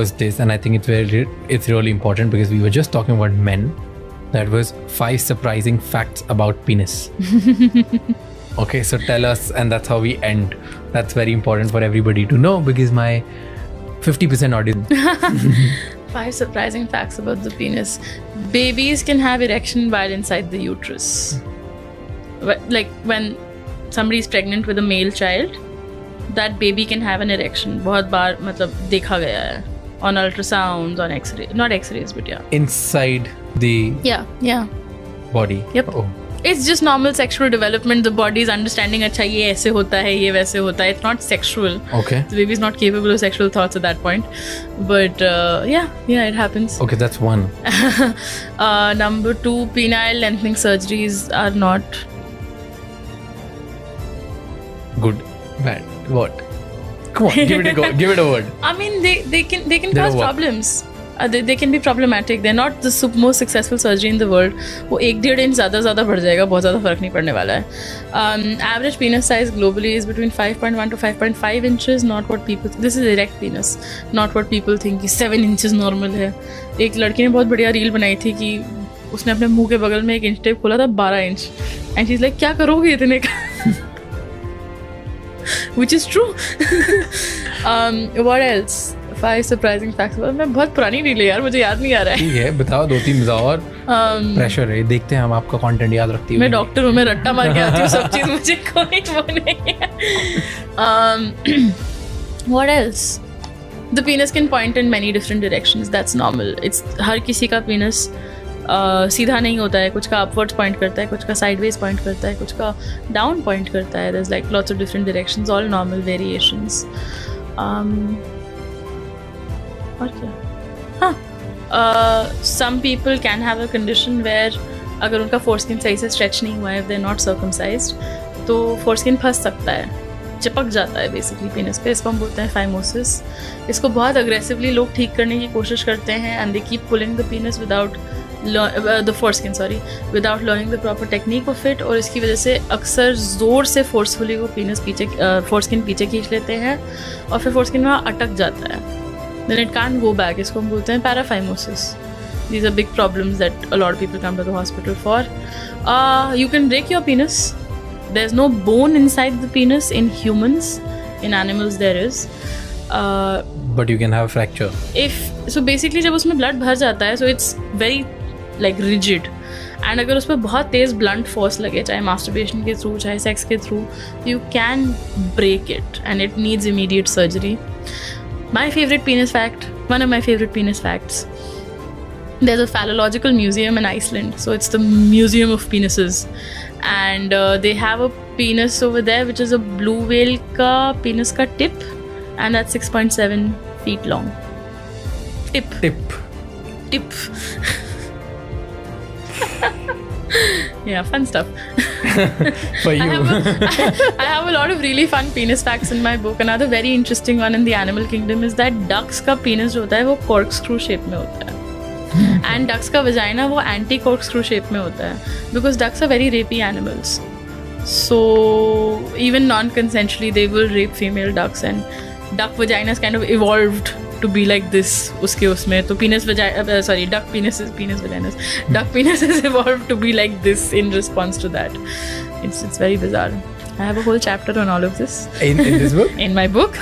was this, and I think it's really important because we were just talking about men. That was 5 surprising facts about penis. Okay, so tell us, and that's how we end. That's very important for everybody to know because my 50% audience. 5 surprising facts about the penis. Babies can have erection while inside the uterus. Like when somebody is pregnant with a male child, that baby can have an erection. बहुत बार मतलब देखा गया है on ultrasounds, on X-ray, not X-rays, but yeah. Inside the body. Yep. Oh. It's just normal sexual development. The body is understanding. अच्छा ये ऐसे होता है, ये वैसे होता है. It's not sexual. Okay. The baby is not capable of sexual thoughts at that point. But yeah, it happens. Okay, that's one. Number 2, penile lengthening surgeries are not good, bad, what? Come on, give it a go. Give it a word. I mean, they can cause problems. They can be problematic. They're not the most successful surgery in the world. वो 1-1.5 inch ज़्यादा बढ़ जाएगा, बहुत ज़्यादा फर्क नहीं पड़ने वाला है. Average penis size globally is between 5.1 to 5.5 inches. Not what people. This is erect penis. Not what people think कि 7 inches normal है. एक लड़की ने बहुत बढ़िया रील बनाई थी कि उसने अपने मुंह के बगल में एक इंच टेप खोला था 12 इंच. And she's like, क्या करोगे इतने का? Which is true. What else? 5 surprising facts. मैं बहुत पुरानी रील है यार, मुझे याद नहीं आ रहा है. ठीक है, बताओ 2-3 बताओ और प्रेशर है. देखते हैं हम आपका कंटेंट याद रखती हूँ. मैं डॉक्टर हूँ, मैं रट्टा मार के आती हूँ सब चीज़, मुझे कोई वो नहीं है. What else? The penis can point in many different directions. That's normal. It's हर किसी का penis सीधा नहीं होता है. कुछ का अपवर्ड्स पॉइंट करता है, कुछ का साइडवेज पॉइंट करता है, कुछ का डाउन पॉइंट करता है. There's like lots of different directions, all normal variations. और क्या? हाँ, some people can have a condition where अगर उनका foreskin सही से stretch नहीं हुआ है, if they're not circumcised, तो foreskin फंस सकता है, चिपक जाता है बेसिकली पेनिस पे. इसको हम बोलते हैं फाइमोसिस. इसको बहुत अग्रेसिवली लोग ठीक करने की कोशिश करते हैं and they keep pulling the penis without the foreskin, without learning the proper technique of it. और इसकी वजह से अक्सर ज़ोर से फोर्सफुली वो पेनिस पीछे foreskin पीछे खींच लेते हैं और फिर foreskin वहाँ अटक जाता है. Then it can't go back. इसको हम बोलते हैं paraphimosis. These are big problems that a lot of people come to the hospital for. You can break your penis. There's no bone inside the penis in humans. In animals there is. But you can have fracture. So basically जब उसमें blood भर जाता है, so it's very like rigid. And अगर उसमें बहुत तेज़ blunt force लगे, चाहे masturbation के through, चाहे sex के through, you can break it and it needs immediate surgery. My favorite penis fact, one of my favorite penis facts. There's a phallological museum in Iceland, so it's the museum of penises, and they have a penis over there which is a blue whale ka penis ka tip, and that's 6.7 feet long. Tip. Yeah, fun stuff. For you. I have a lot of really fun penis facts in my book. Another very interesting one in the animal kingdom is that ducks का penis जो होता है वो corkscrew shape में होता है. And ducks का vagina वो anti-corkscrew shape में होता है. Because ducks are very rapey animals. So even non-consensually they will rape female ducks, and duck vaginas kind of evolved to be like this. उसके उसमें तो duck penises evolved to be like this in response to that. It's very bizarre. I have a whole chapter on all of this. In this book? In my book.